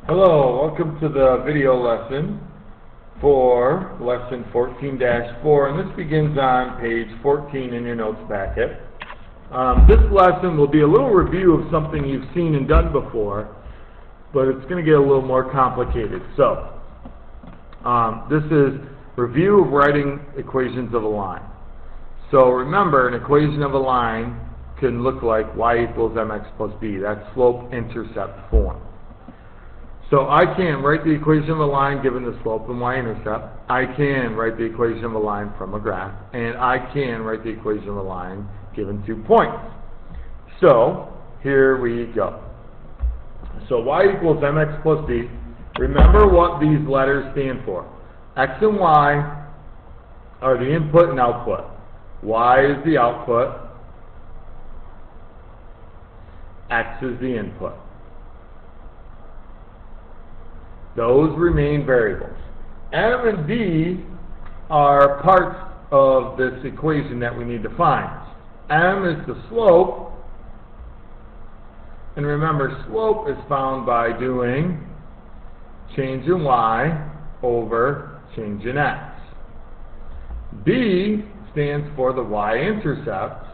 Hello, welcome to the video lesson for lesson 14-4, and this begins on page 14 in your notes packet. This lesson will be a little review of something you've seen and done before, but it's going to get a little more complicated. So, this is review of writing equations of a line. So remember, an equation of a line can look like y equals mx plus b. That's slope-intercept form. So I can write the equation of a line given the slope and y-intercept. I can write the equation of a line from a graph. And I can write the equation of a line given 2 points. So here we go. So y equals mx plus b. Remember what these letters stand for. X and y are the input and output. Y is the output. X is the input. Those remain variables. M and D are parts of this equation that we need to find. M is the slope, and remember, slope is found by doing change in y over change in x. B stands for the y-intercept,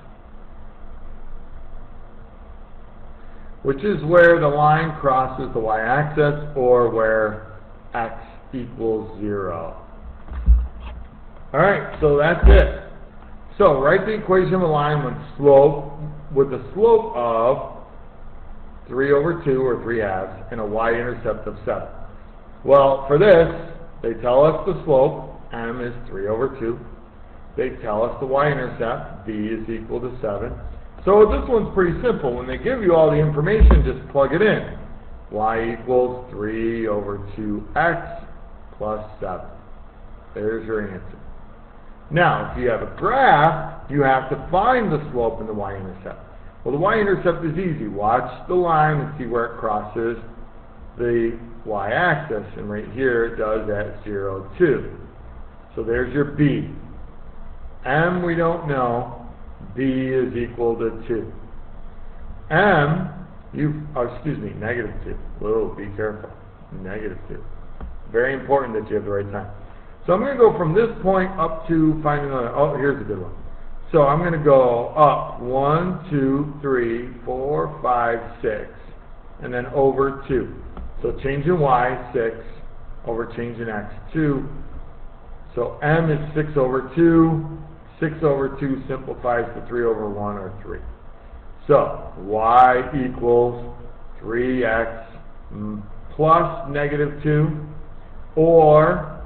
which is where the line crosses the y-axis or where x equals 0. Alright, so that's it. So write the equation of a line with the slope of 3 over 2 or 3/2 and a y-intercept of 7. Well, for this, they tell us the slope, m is 3 over 2. They tell us the y-intercept, b is equal to 7. So this one's pretty simple. When they give you all the information, just plug it in. Y equals 3 over 2x plus 7. There's your answer. Now, if you have a graph, you have to find the slope and the y-intercept. Well, the y-intercept is easy. Watch the line and see where it crosses the y-axis. And right here, it does at 0, 2. So there's your b. M we don't know. B is equal to 2. Negative 2. Whoa, be careful. Negative 2. Very important that you have the right time. So I'm going to go from this point up to find another. Oh, here's a good one. So I'm going to go up 1, 2, 3, 4, 5, 6, and then over 2. So change in y, 6, over change in x, 2. So m is 6 over 2. 6 over 2 simplifies to 3 over 1, or 3. So, y equals 3x plus negative 2, or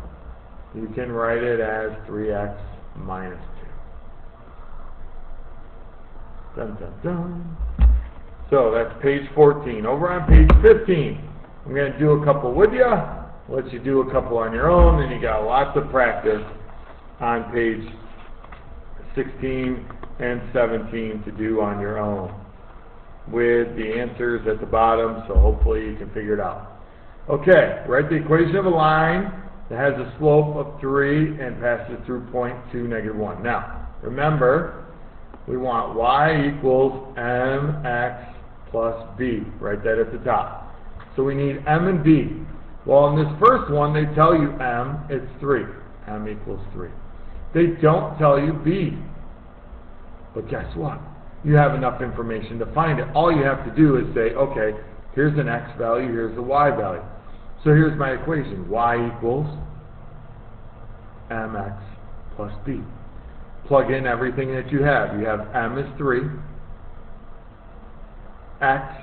you can write it as 3x minus 2. Dun, dun, dun. So, that's page 14. Over on page 15, I'm going to do a couple with you, let you do a couple on your own, and you got lots of practice on page 16 and 17 to do on your own with the answers at the bottom, so hopefully you can figure it out. Okay, write the equation of a line that has a slope of 3 and passes through point 2, negative 1. Now, remember, we want y equals mx plus b. Write that at the top. So we need m and b. Well, in this first one, they tell you m, it's 3. M equals 3. They don't tell you b. But guess what? You have enough information to find it. All you have to do is say, okay, here's an x value, here's a y value. So here's my equation. Y equals mx plus b. Plug in everything that you have. You have m is 3. X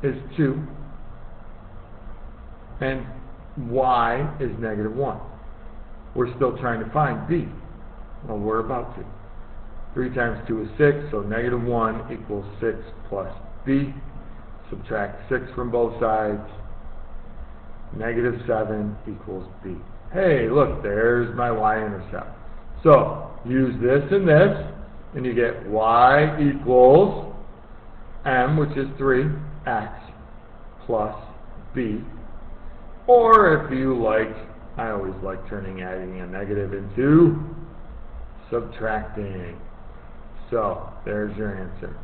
is 2. And y is negative 1. We're still trying to find b. Well, we're about to. 3 times 2 is 6, so negative 1 equals 6 plus b. Subtract 6 from both sides. Negative 7 equals b. Hey, look, there's my y-intercept. So, use this, and you get y equals m, which is 3, x, plus b. Or if you like, I always like adding a negative into subtracting. So, there's your answer.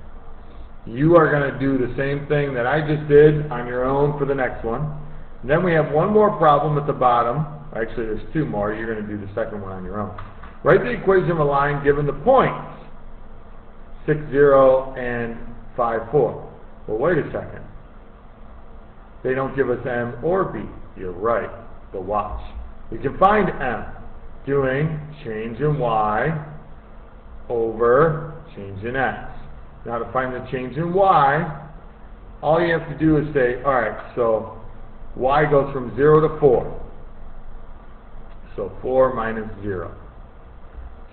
You are going to do the same thing that I just did on your own for the next one. And then we have one more problem at the bottom. Actually, there's two more. You're going to do the second one on your own. Write the equation of a line given the points 6, 0, and 5, 4. Well, wait a second. They don't give us M or B. You're right. But watch. We can find M doing change in Y over change in X. Now to find the change in Y, all you have to do is say, alright, so Y goes from 0 to 4. So 4 minus 0.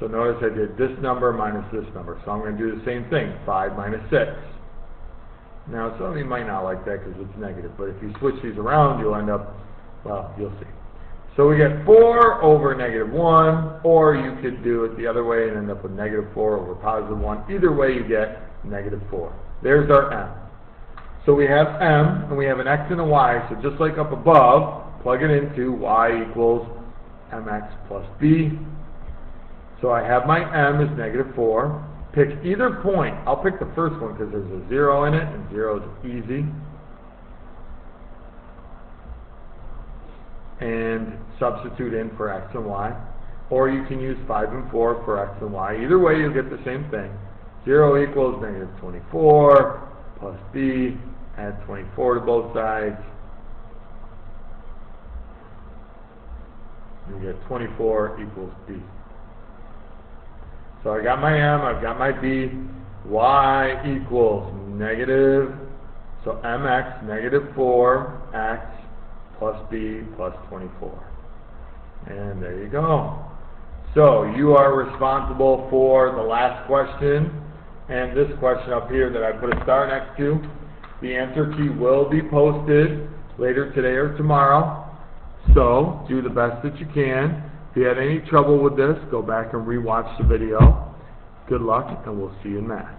So notice I did this number minus this number. So I'm going to do the same thing, 5 minus 6. Now some of you might not like that because it's negative, but if you switch these around, you'll end up, well, you'll see. So we get 4 over negative 1, or you could do it the other way and end up with negative 4 over positive 1. Either way you get negative 4. There's our M. So we have M, and we have an X and a Y, so just like up above, plug it into Y equals MX plus B. So I have my M is negative 4. Pick either point. I'll pick the first one because there's a 0 in it, and 0 is easy. And substitute in for X and Y. Or you can use 5 and 4 for X and Y. Either way, you'll get the same thing. 0 equals negative 24 plus B. Add 24 to both sides. You get 24 equals B. So I got my M, I've got my B. Y equals negative, so MX, negative 4X plus B plus 24. And there you go. So you are responsible for the last question and this question up here that I put a star next to. The answer key will be posted later today or tomorrow. So do the best that you can. If you had any trouble with this, go back and rewatch the video. Good luck, and we'll see you in math.